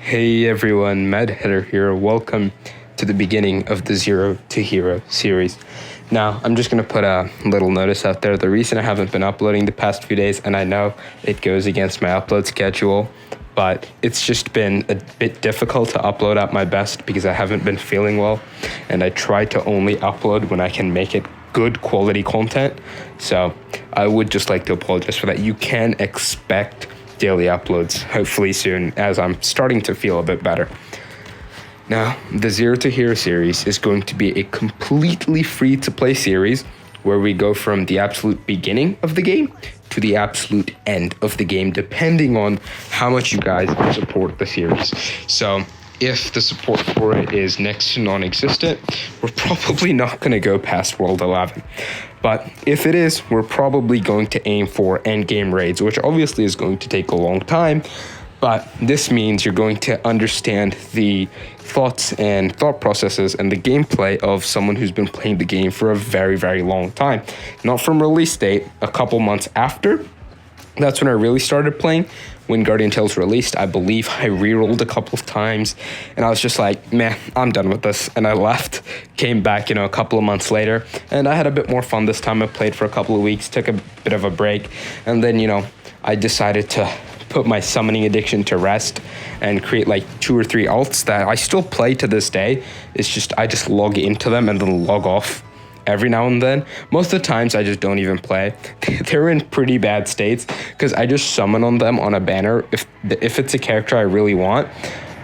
Hey everyone, Mad Header here. Welcome to the beginning of the Zero to Hero series. Now, I'm just going to put a little notice out there. The reason I haven't been uploading the past few days, and I know it goes against my upload schedule, but it's just been a bit difficult to upload at my best because I haven't been feeling well, and I try to only upload when I can make it good quality content. So I would just like to apologize for that. You can expect daily uploads hopefully soon as I'm starting to feel a bit better. Now, the Zero to Hero series is going to be a completely free to play series where we go from the absolute beginning of the game to the absolute end of the game, depending on how much you guys support the series. So if the support for it is next to non-existent, we're probably not going to go past World 11. But if it is, we're probably going to aim for endgame raids, which obviously is going to take a long time. But this means you're going to understand the thoughts and thought processes and the gameplay of someone who's been playing the game for a very, very long time. Not from release date, a couple months after. That's when I really started playing. When Guardian Tales released, I believe I rerolled a couple of times, and I was just like, meh, I'm done with this. And I left, came back, a couple of months later, and I had a bit more fun this time. I played for a couple of weeks, took a bit of a break, and then, I decided to put my summoning addiction to rest and create like 2 or 3 alts that I still play to this day. It's just, I just log into them and then log off every now and then. Most of the times I just don't even play. They're in pretty bad states because I just summon on them on a banner if it's a character I really want,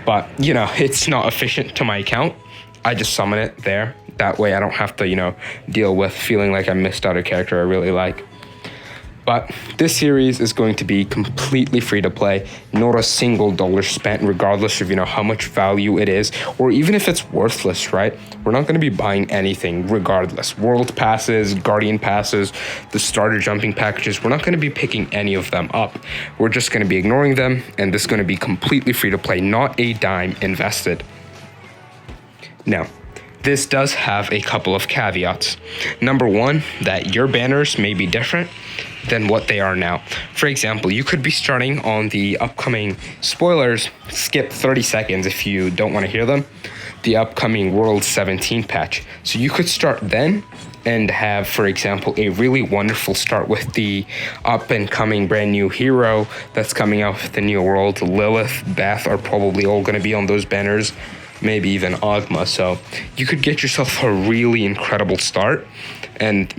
but it's not efficient to my account. I just summon it there. That way I don't have to deal with feeling like I missed out a character I really like. But this series is going to be completely free to play, not a single dollar spent, regardless of how much value it is, or even if it's worthless, right? We're not going to be buying anything regardless. World passes, Guardian passes, the starter jumping packages, we're not going to be picking any of them up. We're just going to be ignoring them, and this is going to be completely free to play, not a dime invested. Now, this does have a couple of caveats. Number one, that your banners may be different than what they are now. For example, you could be starting on the upcoming spoilers, skip 30 seconds if you don't want to hear them, the upcoming World 17 patch. So you could start then and have, for example, a really wonderful start with the up and coming brand new hero that's coming out with the new world. Lilith, Beth are probably all going to be on those banners, maybe even Ogma. So you could get yourself a really incredible start and,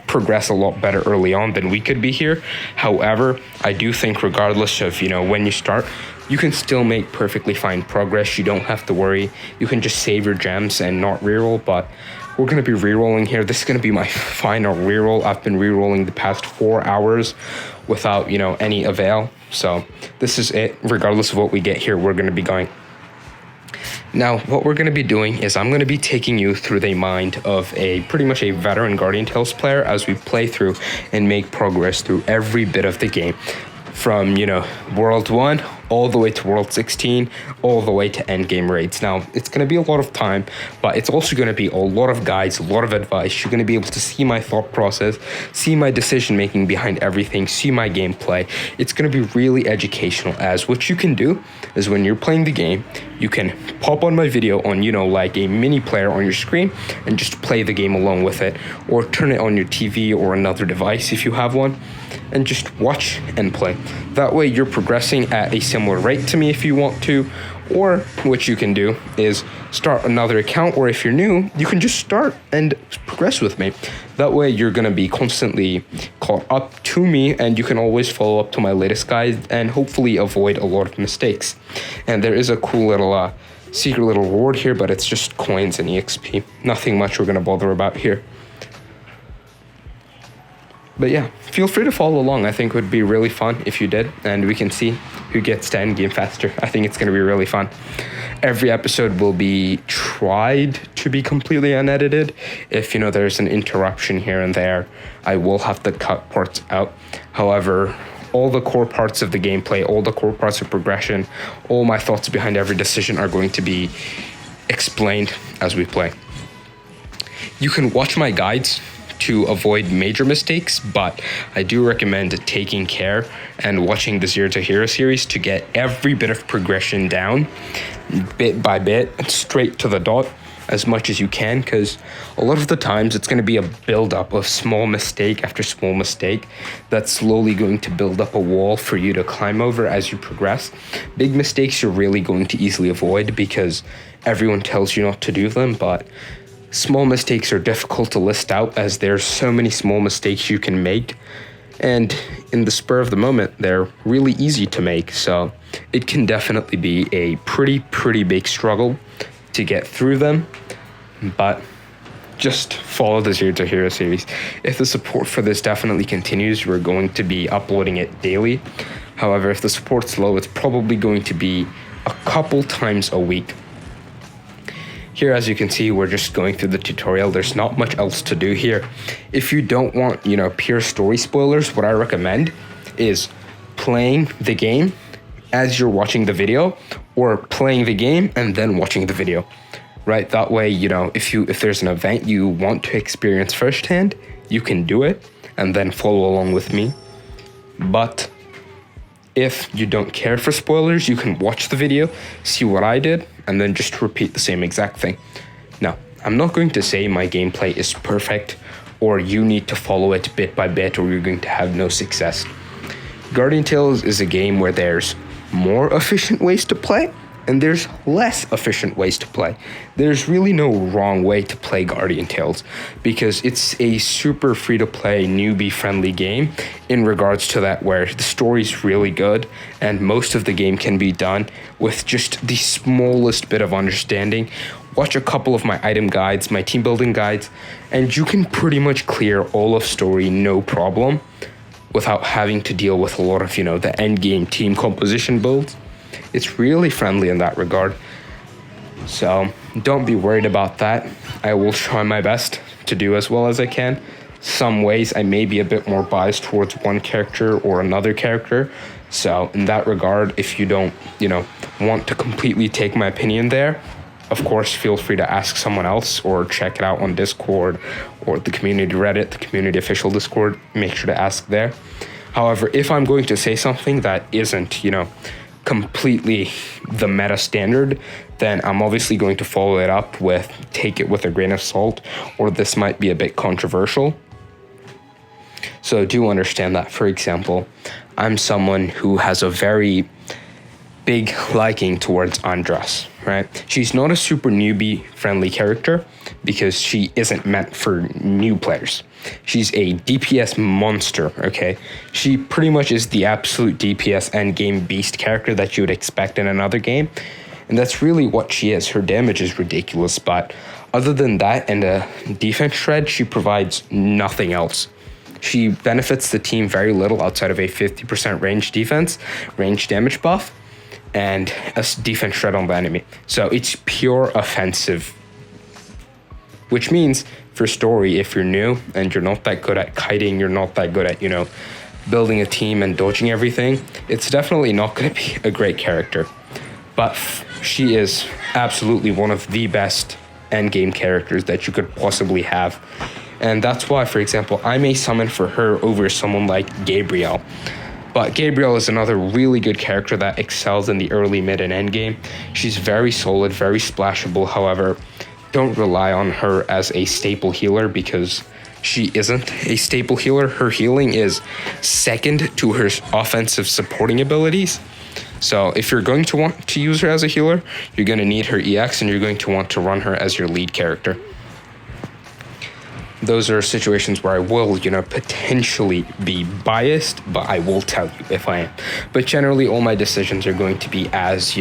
progress a lot better early on than we could be here. However, I do think regardless of, when you start, you can still make perfectly fine progress. You don't have to worry. You can just save your gems and not reroll, but we're going to be rerolling here. This is going to be my final reroll. I've been rerolling the past 4 hours without, any avail. So this is it. Regardless of what we get here, we're going to be going. Now, what we're going to be doing is I'm going to be taking you through the mind of pretty much a veteran Guardian Tales player as we play through and make progress through every bit of the game. From, World 1 all the way to World 16, all the way to endgame raids. Now, it's going to be a lot of time, but it's also going to be a lot of guides, a lot of advice. You're going to be able to see my thought process, see my decision making behind everything, see my gameplay. It's going to be really educational, as what you can do is when you're playing the game, you can pop on my video on, like a mini player on your screen and just play the game along with it, or turn it on your TV or another device if you have one, and just watch and play. That way you're progressing at a similar rate to me if you want to, or what you can do is start another account, or if you're new, you can just start and progress with me. That way you're going to be constantly caught up to me, and you can always follow up to my latest guide and hopefully avoid a lot of mistakes. And there is a cool little secret little reward here, but it's just coins and EXP. Nothing much we're going to bother about here. But yeah, feel free to follow along. I think it would be really fun if you did, and we can see who gets to end game faster. I think it's going to be really fun. Every episode will be tried to be completely unedited. If, there's an interruption here and there, I will have to cut parts out. However, all the core parts of the gameplay, all the core parts of progression, all my thoughts behind every decision are going to be explained as we play. You can watch my guides to avoid major mistakes, but I do recommend taking care and watching the Zero to Hero series to get every bit of progression down, bit by bit, straight to the dot, as much as you can, because a lot of the times it's going to be a build-up of small mistake after small mistake that's slowly going to build up a wall for you to climb over as you progress. Big mistakes you're really going to easily avoid because everyone tells you not to do them, but small mistakes are difficult to list out as there's so many small mistakes you can make, and in the spur of the moment they're really easy to make, so it can definitely be a pretty big struggle to get through them, but just follow the Zero to Hero series. If the support for this definitely continues, we're going to be uploading it daily. However, if the support's low, it's probably going to be a couple times a week. Here, as you can see, we're just going through the tutorial. There's not much else to do here. If you don't want, pure story spoilers, what I recommend is playing the game as you're watching the video, or playing the game and then watching the video, right? That way, if there's an event you want to experience firsthand, you can do it and then follow along with me. But if you don't care for spoilers, you can watch the video, see what I did, and then just repeat the same exact thing. Now, I'm not going to say my gameplay is perfect, or you need to follow it bit by bit, or you're going to have no success. Guardian Tales is a game where there's more efficient ways to play, and there's less efficient ways to play. There's really no wrong way to play Guardian Tales because it's a super free-to-play, newbie-friendly game in regards to that, where the story's really good and most of the game can be done with just the smallest bit of understanding. Watch a couple of my item guides, my team building guides, and you can pretty much clear all of story no problem without having to deal with a lot of, the end game team composition builds. It's really friendly in that regard. So don't be worried about that. I will try my best to do as well as I can. Some ways I may be a bit more biased towards one character or another character. So in that regard, if you don't, want to completely take my opinion there, of course, feel free to ask someone else or check it out on Discord or the community Reddit, the community official Discord. Make sure to ask there. However, if I'm going to say something that isn't, completely the meta standard, then I'm obviously going to follow it up with take it with a grain of salt, or this might be a bit controversial. So do understand that. For example, I'm someone who has a very big liking towards Andras, right? She's not a super newbie friendly character because she isn't meant for new players. She's a DPS monster, okay? She pretty much is the absolute DPS endgame beast character that you would expect in another game. And that's really what she is. Her damage is ridiculous, but other than that and a defense shred, she provides nothing else. She benefits the team very little outside of a 50% range damage buff, and a defense shred on the enemy. So it's pure offensive, which means for story, if you're new and you're not that good at kiting, you're not that good at, building a team and dodging everything, it's definitely not going to be a great character. But she is absolutely one of the best endgame characters that you could possibly have. And that's why, for example, I may summon for her over someone like Gabriel. But Gabriel is another really good character that excels in the early, mid, and end game. She's very solid, very splashable. However, don't rely on her as a staple healer because she isn't a staple healer. Her healing is second to her offensive supporting abilities. So if you're going to want to use her as a healer, you're going to need her EX and you're going to want to run her as your lead character. Those are situations where I will, potentially be biased, but I will tell you if I am. But generally, all my decisions are going to be as,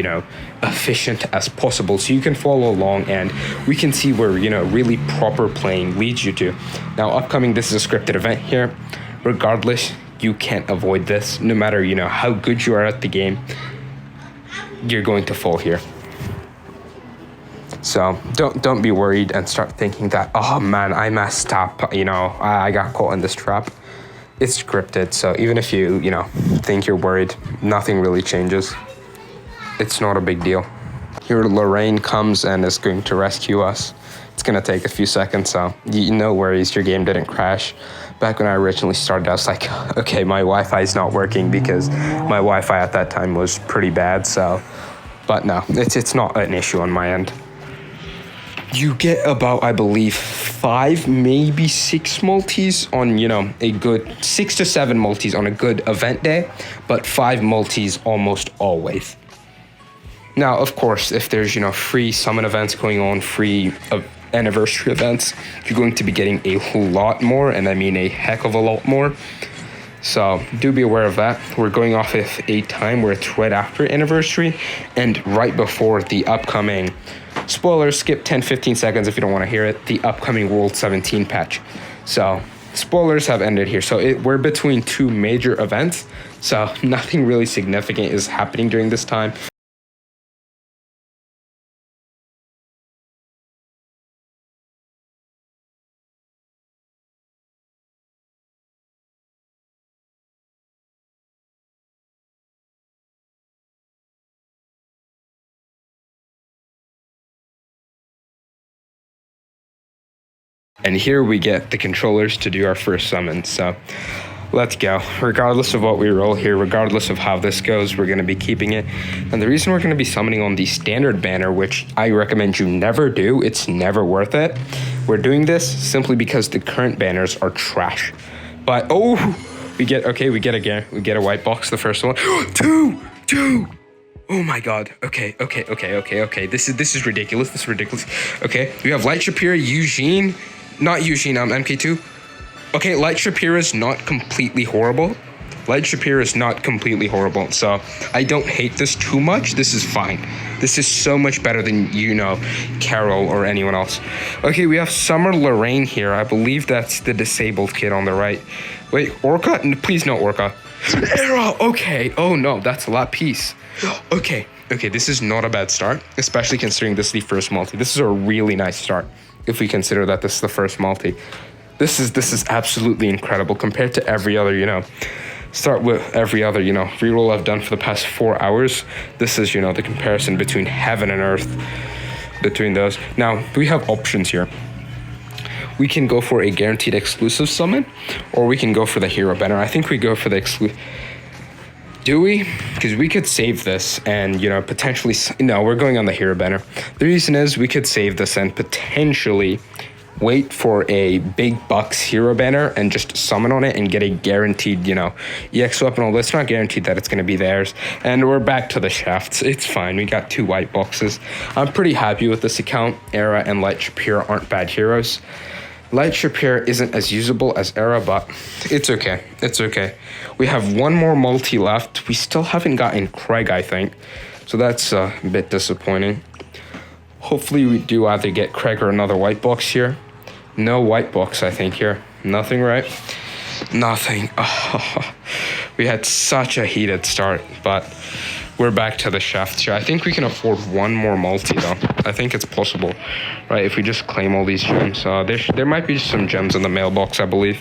efficient as possible, so you can follow along and we can see where, really proper playing leads you to. Now, upcoming, this is a scripted event here. Regardless, you can't avoid this. No matter, how good you are at the game, you're going to fall here. So don't be worried and start thinking that, oh man, I messed up, I got caught in this trap. It's scripted, so even if you, think you're worried, nothing really changes. It's not a big deal. Here Lorraine comes and is going to rescue us. It's going to take a few seconds, so no worries, your game didn't crash. Back when I originally started, I was like, okay, my Wi-Fi is not working because my Wi-Fi at that time was pretty bad, so... But no, it's not an issue on my end. You get about, I believe, 5, maybe 6 multis on, a good 6 to 7 multis on a good event day, but 5 multis almost always. Now, of course, if there's, free summon events going on, free anniversary events, you're going to be getting a whole lot more, and I mean a heck of a lot more. So do be aware of that. We're going off of a time where it's right after anniversary and right before the upcoming, spoilers, skip 10-15 seconds if you don't want to hear it, the upcoming World 17 patch. So spoilers have ended here. So we're between 2 major events, so nothing really significant is happening during this time. And here we get the controllers to do our first summon, so let's go. Regardless of what we roll here, regardless of how this goes, we're going to be keeping it. And the reason we're going to be summoning on the standard banner, which I recommend you never do, it's never worth it. We're doing this simply because the current banners are trash. But, we get a white box, the first one. Two! Oh my god. Okay. This is ridiculous. Okay, we have Light Shapira, Eugene. Not Eugene, MK2. Okay, Light Shapira is not completely horrible. So I don't hate this too much. This is fine. This is so much better than, Carol or anyone else. Okay, we have Summer Lorraine here. I believe that's the disabled kid on the right. Wait, Orca? Please no Orca. Era! Okay. Oh no, that's a lot piece. Okay, this is not a bad start, especially considering this is the first multi. This is a really nice start, if we consider that this is the first multi. This is absolutely incredible compared to every other, start with every other, reroll I've done for the past 4 hours. This is, the comparison between heaven and earth, between those. Now, we have options here. We can go for a guaranteed exclusive summon, or we can go for the hero banner. I think we go for the exclusive. Do we? Because we could save this and, potentially... No, we're going on the hero banner. The reason is we could save this and potentially wait for a big bucks hero banner and just summon on it and get a guaranteed, EX weapon. Although it's not guaranteed that it's going to be theirs. And we're back to the shafts. It's fine. We got 2 white boxes. I'm pretty happy with this account. Era and Light Shapira aren't bad heroes. Light Shapira isn't as usable as Era, but it's okay. We have 1 more multi left. We still haven't gotten Craig, I think. So that's a bit disappointing. Hopefully we do either get Craig or another white box here. No white box, I think, here. Nothing, right? Nothing. Oh, we had such a heated start, but we're back to the shaft here. I think we can afford 1 more multi, though. I think it's possible, right? If we just claim all these gems. There might be some gems in the mailbox, I believe.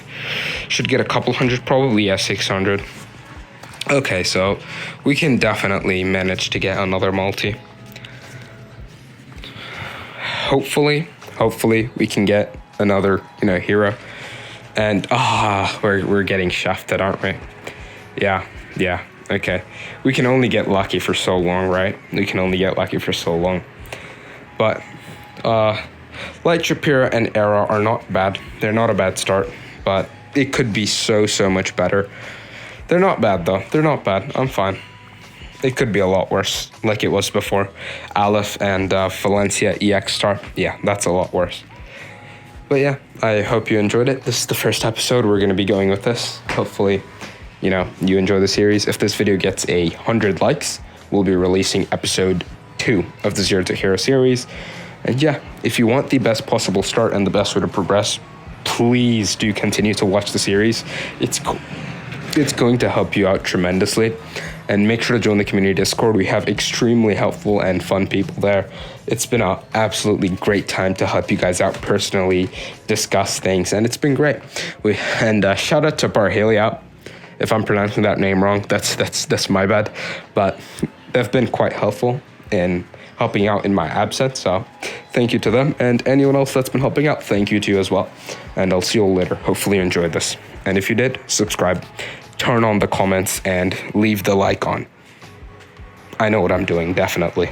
Should get a couple hundred, probably, 600. Okay, so we can definitely manage to get another multi. Hopefully we can get another, hero. And, we're getting shafted, aren't we? Yeah. Okay, we can only get lucky for so long, right? But Light Shapira and Era are not bad. They're not a bad start, but it could be so much better. They're not bad, though. I'm fine. It could be a lot worse, like it was before. Aleph and Valencia EX Star. Yeah, that's a lot worse. But yeah, I hope you enjoyed it. This is the first episode. We're going to be going with this. Hopefully, you enjoy the series. If this video gets 100 likes, we'll be releasing episode 2 of the Zero to Hero series. And yeah, if you want the best possible start and the best way to progress, please do continue to watch the series. It's going to help you out tremendously. And make sure to join the community Discord. We have extremely helpful and fun people there. It's been an absolutely great time to help you guys out personally, discuss things, and it's been great. Shout out to Barhalia. If I'm pronouncing that name wrong, that's my bad. But they've been quite helpful in helping out in my absence. So thank you to them, and anyone else that's been helping out, thank you to you as well. And I'll see you all later. Hopefully you enjoyed this. And if you did, subscribe, turn on the comments, and leave the like on. I know what I'm doing, definitely.